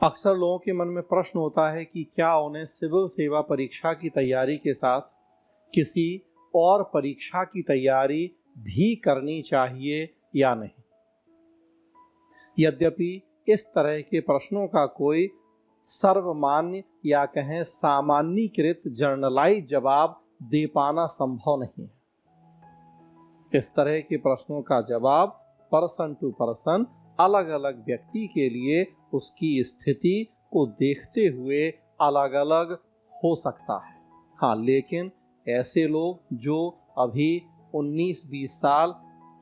अक्सर लोगों के मन में प्रश्न होता है कि क्या उन्हें सिविल सेवा परीक्षा की तैयारी के साथ किसी और परीक्षा की तैयारी भी करनी चाहिए या नहीं। यद्यपि इस तरह के प्रश्नों का कोई सर्वमान्य या कहें सामान्यीकृत जर्नलाइज जवाब दे पाना संभव नहीं है। इस तरह के प्रश्नों का जवाब पर्सन टू पर्सन, अलग अलग व्यक्ति के लिए उसकी स्थिति को देखते हुए अलग अलग हो सकता है। हाँ, लेकिन ऐसे लोग जो अभी 19-20 साल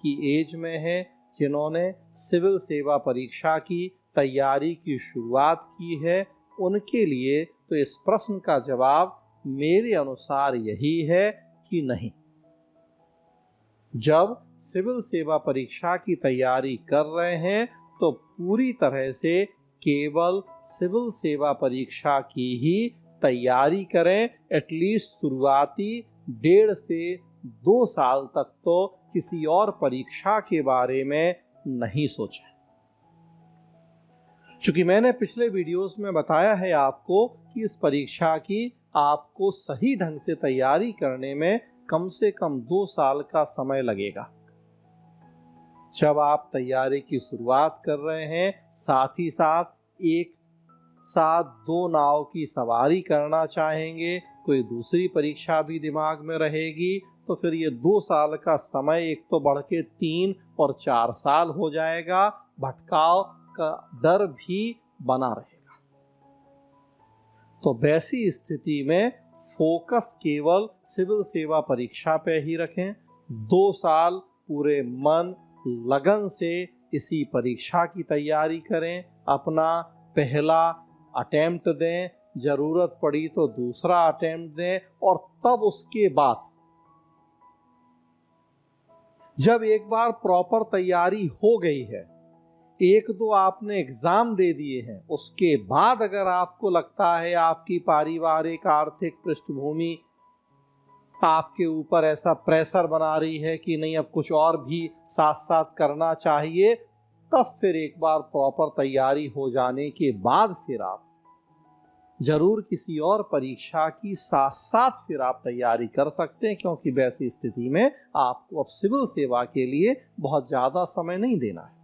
की एज में हैं, जिन्होंने सिविल सेवा परीक्षा की तैयारी की शुरुआत की है, उनके लिए तो इस प्रश्न का जवाब मेरे अनुसार यही है कि नहीं। जब सिविल सेवा परीक्षा की तैयारी कर रहे हैं तो पूरी तरह से केवल सिविल सेवा परीक्षा की ही तैयारी करें। एटलीस्ट शुरुआती 1.5 से 2 साल तक तो किसी और परीक्षा के बारे में नहीं सोचें। चूंकि मैंने पिछले वीडियोस में बताया है आपको कि इस परीक्षा की आपको सही ढंग से तैयारी करने में कम से कम 2 साल का समय लगेगा। जब आप तैयारी की शुरुआत कर रहे हैं, साथ ही साथ एक साथ 2 नाव की सवारी करना चाहेंगे, कोई दूसरी परीक्षा भी दिमाग में रहेगी, तो फिर ये 2 साल का समय एक तो बढ़ के 3 और 4 साल हो जाएगा। भटकाव का डर भी बना रहेगा। तो वैसी स्थिति में फोकस केवल सिविल सेवा परीक्षा पे ही रखें। 2 साल पूरे मन लगन से इसी परीक्षा की तैयारी करें। अपना पहला अटेम्प्ट दें, जरूरत पड़ी तो दूसरा अटेम्प्ट दें, और तब उसके बाद जब एक बार प्रॉपर तैयारी हो गई है, 1-2 आपने एग्जाम दे दिए हैं, उसके बाद अगर आपको लगता है आपकी पारिवारिक आर्थिक पृष्ठभूमि आपके ऊपर ऐसा प्रेशर बना रही है कि नहीं, अब कुछ और भी साथ साथ करना चाहिए, तब फिर एक बार प्रॉपर तैयारी हो जाने के बाद फिर आप जरूर किसी और परीक्षा की साथ साथ फिर आप तैयारी कर सकते हैं, क्योंकि वैसी स्थिति में आपको अब सिविल सेवा के लिए बहुत ज्यादा समय नहीं देना है।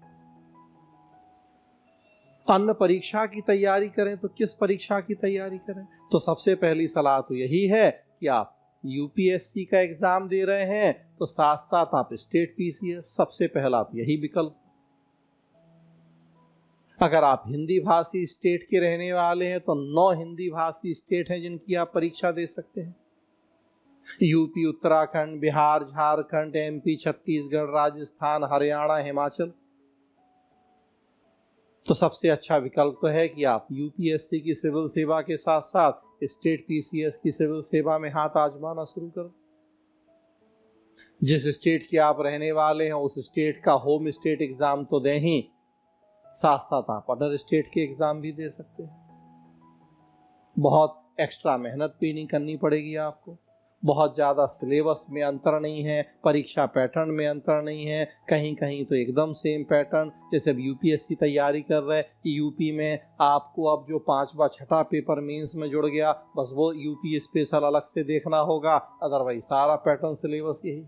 अन्य परीक्षा की तैयारी करें तो किस परीक्षा की तैयारी करें? तो सबसे पहली सलाह तो यही है कि आप यूपीएससी का एग्जाम दे रहे हैं तो साथ साथ आप स्टेट पीसीएस, सबसे पहला तो यही विकल्प। अगर आप हिंदी भाषी स्टेट के रहने वाले हैं तो 9 हिंदी भाषी स्टेट हैं जिनकी आप परीक्षा दे सकते हैं। UP, Uttarakhand, Bihar, Jharkhand, MP, Chhattisgarh, Rajasthan, Haryana, Himachal. तो सबसे अच्छा विकल्प तो है कि आप यूपीएससी की सिविल सेवा के साथ साथ स्टेट पीसीएस की सिविल सेवा में हाथ आजमाना शुरू करें। जिस स्टेट के आप रहने वाले हैं उस स्टेट का होम स्टेट एग्जाम तो दें ही, साथ साथ आप अदर स्टेट के एग्जाम भी दे सकते हैं। बहुत एक्स्ट्रा मेहनत भी नहीं करनी पड़ेगी आपको। बहुत ज़्यादा सिलेबस में अंतर नहीं है, परीक्षा पैटर्न में अंतर नहीं है, कहीं कहीं तो एकदम सेम पैटर्न। जैसे अब यूपीएससी तैयारी कर रहे हैं, यूपी में आपको अब जो 5वां 6ठा पेपर मेंस में जुड़ गया, बस वो यूपी स्पेशल अलग से देखना होगा, अदरवाइज सारा पैटर्न सिलेबस यही।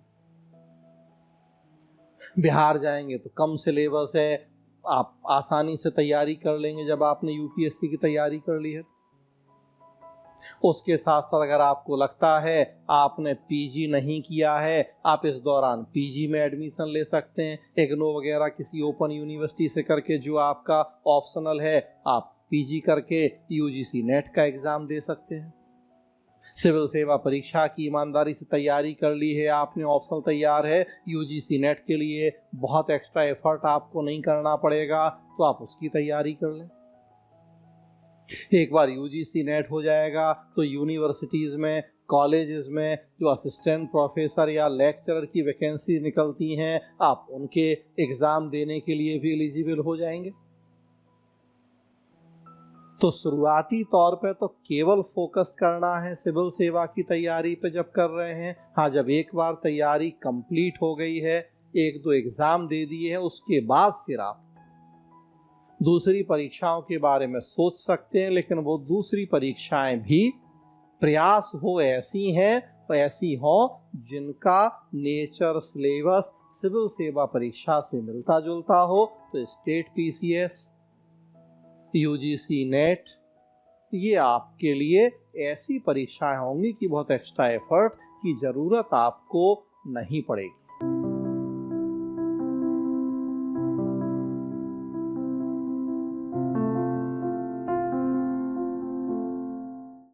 बिहार जाएंगे तो कम सिलेबस है, आप आसानी से तैयारी कर लेंगे जब आपने यूपीएससी की तैयारी कर ली है। उसके साथ साथ अगर आपको लगता है आपने पीजी नहीं किया है, आप इस दौरान पीजी में एडमिशन ले सकते हैं। इग्नू वगैरह किसी ओपन यूनिवर्सिटी से करके, जो आपका ऑप्शनल है, आप पीजी करके यूजीसी नेट का एग्जाम दे सकते हैं। सिविल सेवा परीक्षा की ईमानदारी से तैयारी कर ली है आपने, ऑप्शनल तैयार है, यूजीसी नेट के लिए बहुत एक्स्ट्रा एफर्ट आपको नहीं करना पड़ेगा, तो आप उसकी तैयारी कर लें। एक बार यूजीसी नेट हो जाएगा तो यूनिवर्सिटीज़ में, कॉलेजेस में जो असिस्टेंट प्रोफेसर या लेक्चरर की वैकेंसी निकलती हैं, आप उनके एग्ज़ाम देने के लिए भी एलिजिबल हो जाएंगे। तो शुरुआती तौर पे तो केवल फोकस करना है सिविल सेवा की तैयारी पे जब कर रहे हैं। हाँ, जब एक बार तैयारी कंप्लीट हो गई है, 1-2 एग्ज़ाम दे दिए हैं, उसके बाद फिर आप दूसरी परीक्षाओं के बारे में सोच सकते हैं, लेकिन वो दूसरी परीक्षाएं भी प्रयास हो ऐसी हैं और ऐसी हों जिनका नेचर सिलेबस सिविल सेवा परीक्षा से मिलता जुलता हो। तो स्टेट पीसीएस, यूजीसी नेट, ये आपके लिए ऐसी परीक्षाएं होंगी कि बहुत एक्स्ट्रा एफर्ट की जरूरत आपको नहीं पड़ेगी।